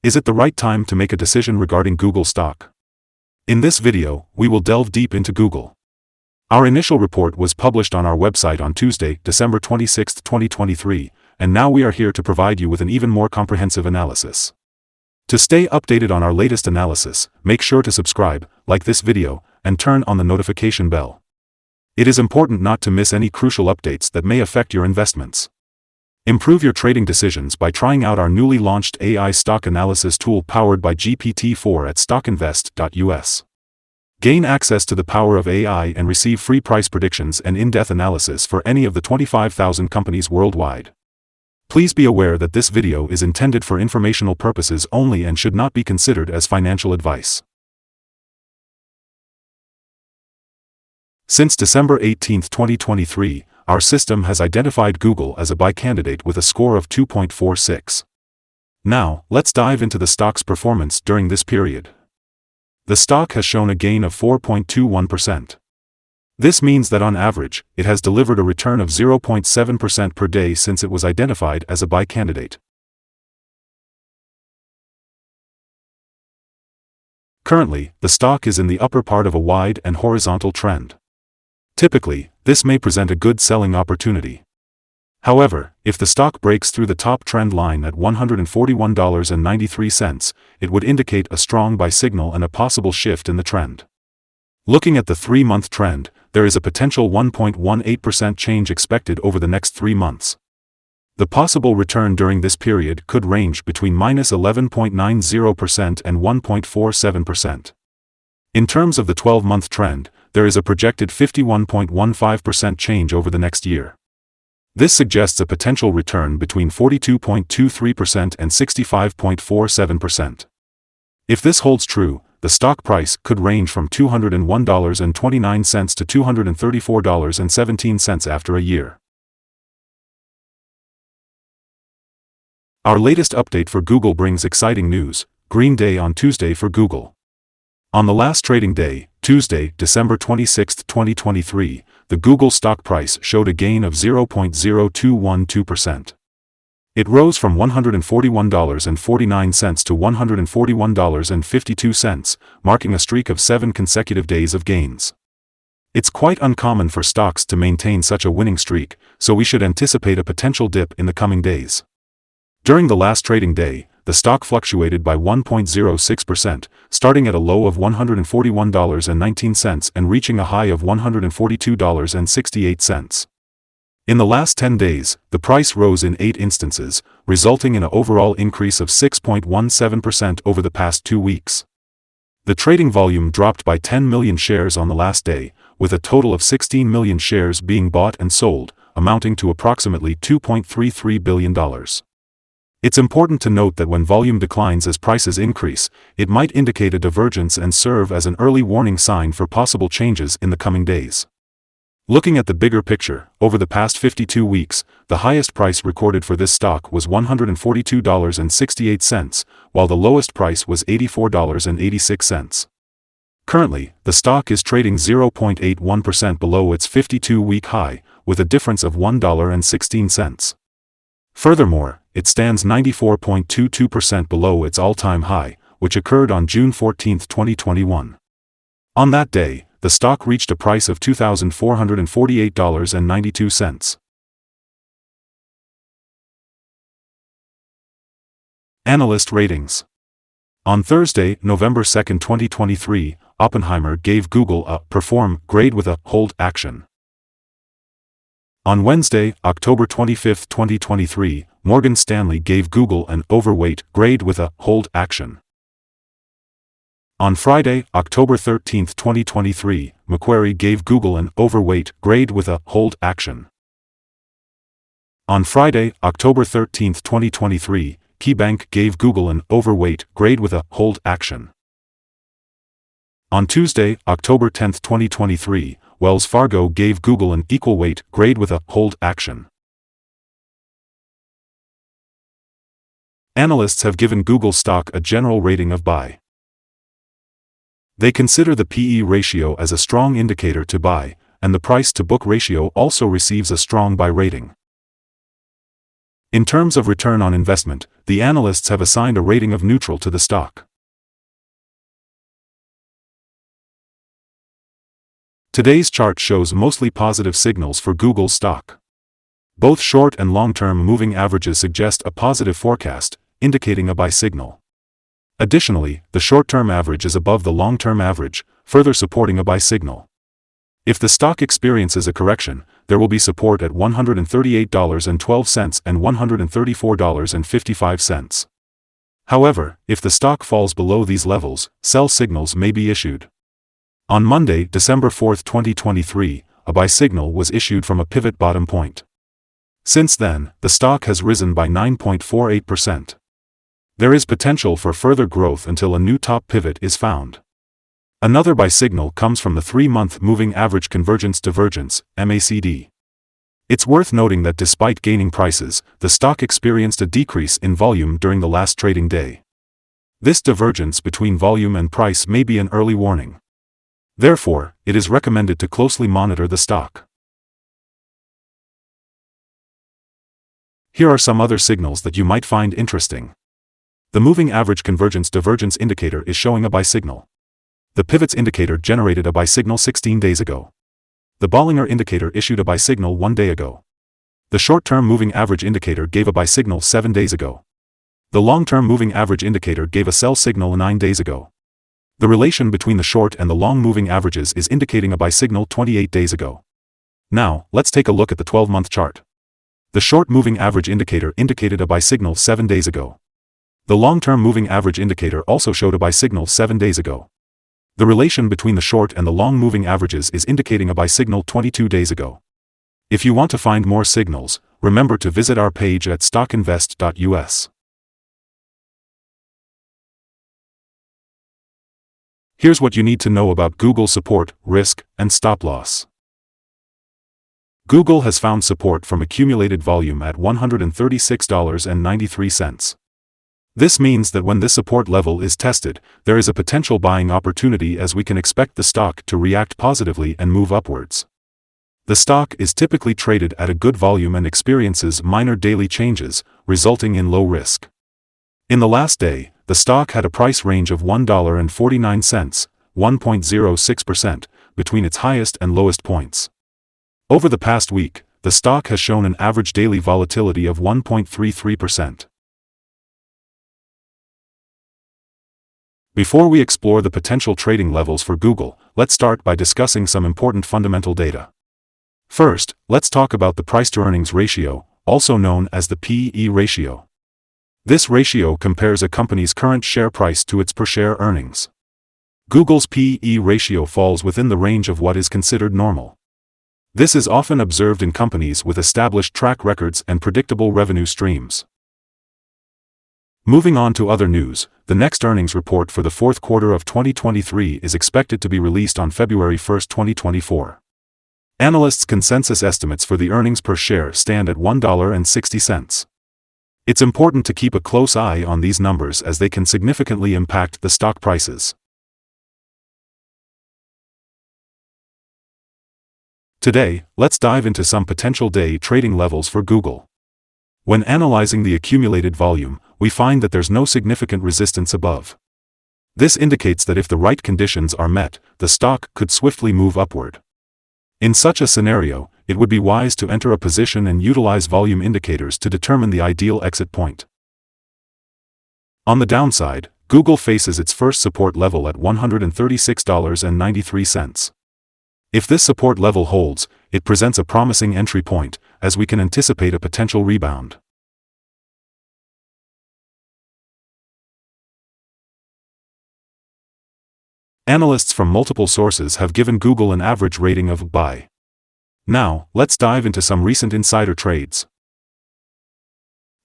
Is it the right time to make a decision regarding Google stock? In this video, we will delve deep into Google. Our initial report was published on our website on Tuesday, December 26, 2023, and now we are here to provide you with an even more comprehensive analysis. To stay updated on our latest analysis, make sure to subscribe, like this video, and turn on the notification bell. It is important not to miss any crucial updates that may affect your investments. Improve your trading decisions by trying out our newly launched AI stock analysis tool powered by GPT-4 at StockInvest.us. Gain access to the power of AI and receive free price predictions and in-depth analysis for any of the 25,000 companies worldwide. Please be aware that this video is intended for informational purposes only and should not be considered as financial advice. Since December 18, 2023, our system has identified Google as a buy candidate with a score of 2.46. Now, let's dive into the stock's performance during this period. The stock has shown a gain of 4.21%. This means that on average, it has delivered a return of 0.7% per day since it was identified as a buy candidate. Currently, the stock is in the upper part of a wide and horizontal trend. Typically, this may present a good selling opportunity. However, if the stock breaks through the top trend line at $141.93, it would indicate a strong buy signal and a possible shift in the trend. Looking at the 3-month trend, there is a potential 1.18% change expected over the next 3 months. The possible return during this period could range between -11.90% and 1.47%. In terms of the 12-month trend, there is a projected 51.15% change over the next year. This suggests a potential return between 42.23% and 65.47%. If this holds true, the stock price could range from $201.29 to $234.17 after a year. Our latest update for Google brings exciting news: Green Day on Tuesday for Google. On the last trading day, Tuesday, December 26, 2023, the Google stock price showed a gain of 0.0212%. It rose from $141.49 to $141.52, marking a streak of 7 consecutive days of gains. It's quite uncommon for stocks to maintain such a winning streak, so we should anticipate a potential dip in the coming days. During the last trading day, the stock fluctuated by 1.06%, starting at a low of $141.19 and reaching a high of $142.68. In the last 10 days, the price rose in 8 instances, resulting in an overall increase of 6.17% over the past 2 weeks. The trading volume dropped by 10 million shares on the last day, with a total of 16 million shares being bought and sold, amounting to approximately $2.33 billion. It's important to note that when volume declines as prices increase, it might indicate a divergence and serve as an early warning sign for possible changes in the coming days. Looking at the bigger picture, over the past 52 weeks, the highest price recorded for this stock was $142.68, while the lowest price was $84.86. Currently, the stock is trading 0.81% below its 52-week high, with a difference of $1.16. Furthermore, it stands 94.22% below its all-time high, which occurred on June 14, 2021. On that day, the stock reached a price of $2,448.92. Analyst Ratings. On Thursday, November 2, 2023, Oppenheimer gave Google a perform grade with a hold action. On Wednesday, October 25, 2023, Morgan Stanley gave Google an overweight grade with a hold action. On Friday, October 13, 2023, Macquarie gave Google an overweight grade with a hold action. On Friday, October 13, 2023, KeyBank gave Google an overweight grade with a hold action. On Tuesday, October 10, 2023, Wells Fargo gave Google an equal weight grade with a hold action. Analysts have given Google stock a general rating of buy. They consider the P/E ratio as a strong indicator to buy, and the price-to-book ratio also receives a strong buy rating. In terms of return on investment, the analysts have assigned a rating of neutral to the stock. Today's chart shows mostly positive signals for Google stock. Both short and long-term moving averages suggest a positive forecast, indicating a buy signal. Additionally, the short-term average is above the long-term average, further supporting a buy signal. If the stock experiences a correction, there will be support at $138.12 and $134.55. However, if the stock falls below these levels, sell signals may be issued. On Monday, December 4, 2023, a buy signal was issued from a pivot bottom point. Since then, the stock has risen by 9.48%. There is potential for further growth until a new top pivot is found. Another buy signal comes from the 3-month moving average convergence divergence, MACD. It's worth noting that despite gaining prices, the stock experienced a decrease in volume during the last trading day. This divergence between volume and price may be an early warning. Therefore, it is recommended to closely monitor the stock. Here are some other signals that you might find interesting. The moving average convergence divergence indicator is showing a buy signal. The pivots indicator generated a buy signal 16 days ago. The Bollinger indicator issued a buy signal 1 day ago. The short-term moving average indicator gave a buy signal 7 days ago. The long-term moving average indicator gave a sell signal 9 days ago. The relation between the short and the long moving averages is indicating a buy signal 28 days ago. Now, let's take a look at the 12-month chart. The short moving average indicator indicated a buy signal 7 days ago. The long-term moving average indicator also showed a buy signal 7 days ago. The relation between the short and the long moving averages is indicating a buy signal 22 days ago. If you want to find more signals, remember to visit our page at StockInvest.us. Here's what you need to know about Google support, risk, and stop loss. Google has found support from accumulated volume at $136.93. This means that when this support level is tested, there is a potential buying opportunity as we can expect the stock to react positively and move upwards. The stock is typically traded at a good volume and experiences minor daily changes, resulting in low risk. In the last day, the stock had a price range of $1.49, 1.06%, between its highest and lowest points. Over the past week, the stock has shown an average daily volatility of 1.33%. Before we explore the potential trading levels for Google, let's start by discussing some important fundamental data. First, let's talk about the price-to-earnings ratio, also known as the P/E ratio. This ratio compares a company's current share price to its per-share earnings. Google's P/E ratio falls within the range of what is considered normal. This is often observed in companies with established track records and predictable revenue streams. Moving on to other news, the next earnings report for the fourth quarter of 2023 is expected to be released on February 1, 2024. Analysts' consensus estimates for the earnings per share stand at $1.60. It's important to keep a close eye on these numbers as they can significantly impact the stock prices. Today, let's dive into some potential day trading levels for Google. When analyzing the accumulated volume, we find that there's no significant resistance above. This indicates that if the right conditions are met, the stock could swiftly move upward. In such a scenario, it would be wise to enter a position and utilize volume indicators to determine the ideal exit point. On the downside, Google faces its first support level at $136.93. If this support level holds, it presents a promising entry point, as we can anticipate a potential rebound. Analysts from multiple sources have given Google an average rating of buy. Now, let's dive into some recent insider trades.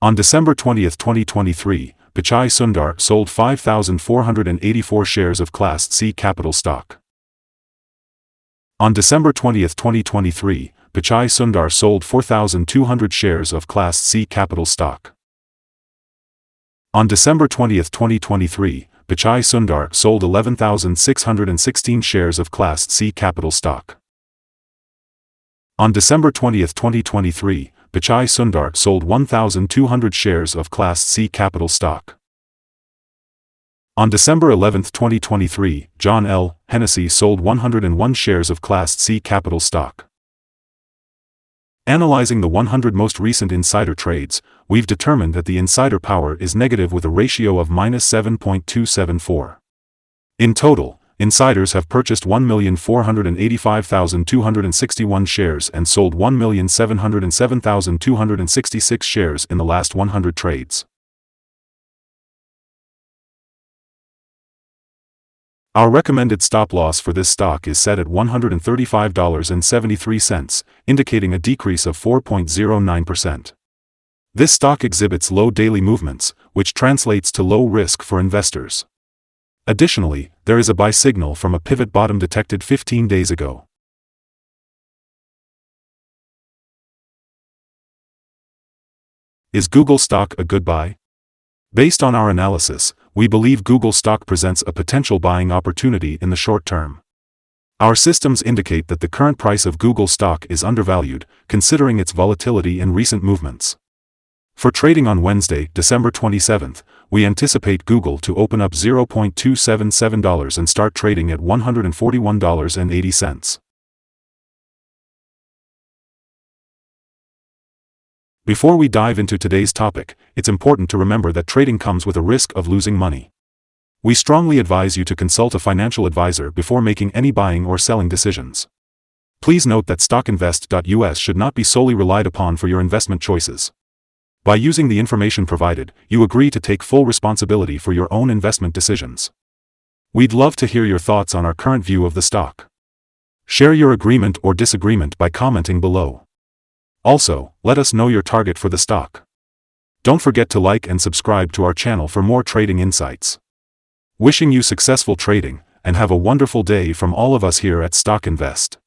On December 20, 2023, Pichai Sundar sold 5,484 shares of Class C capital stock. On December 20, 2023, Pichai Sundar sold 4,200 shares of Class C capital stock. On December 20, 2023, Pichai Sundar sold 11,616 shares of Class C capital stock. On December 20, 2023, Pichai Sundar sold 1,200 shares of Class C capital stock. On December 11, 2023, John L. Hennessy sold 101 shares of Class C capital stock. Analyzing the 100 most recent insider trades, we've determined that the insider power is negative with a ratio of -7.274. In total, insiders have purchased 1,485,261 shares and sold 1,707,266 shares in the last 100 trades. Our recommended stop loss for this stock is set at $135.73, indicating a decrease of 4.09%. This stock exhibits low daily movements, which translates to low risk for investors. Additionally, there is a buy signal from a pivot bottom detected 15 days ago. Is Google stock a good buy? Based on our analysis, we believe Google stock presents a potential buying opportunity in the short term. Our systems indicate that the current price of Google stock is undervalued, considering its volatility and recent movements. For trading on Wednesday, December 27, we anticipate Google to open up $0.277 and start trading at $141.80. Before we dive into today's topic, it's important to remember that trading comes with a risk of losing money. We strongly advise you to consult a financial advisor before making any buying or selling decisions. Please note that StockInvest.us should not be solely relied upon for your investment choices. By using the information provided, you agree to take full responsibility for your own investment decisions. We'd love to hear your thoughts on our current view of the stock. Share your agreement or disagreement by commenting below. Also, let us know your target for the stock. Don't forget to like and subscribe to our channel for more trading insights. Wishing you successful trading, and have a wonderful day from all of us here at StockInvest.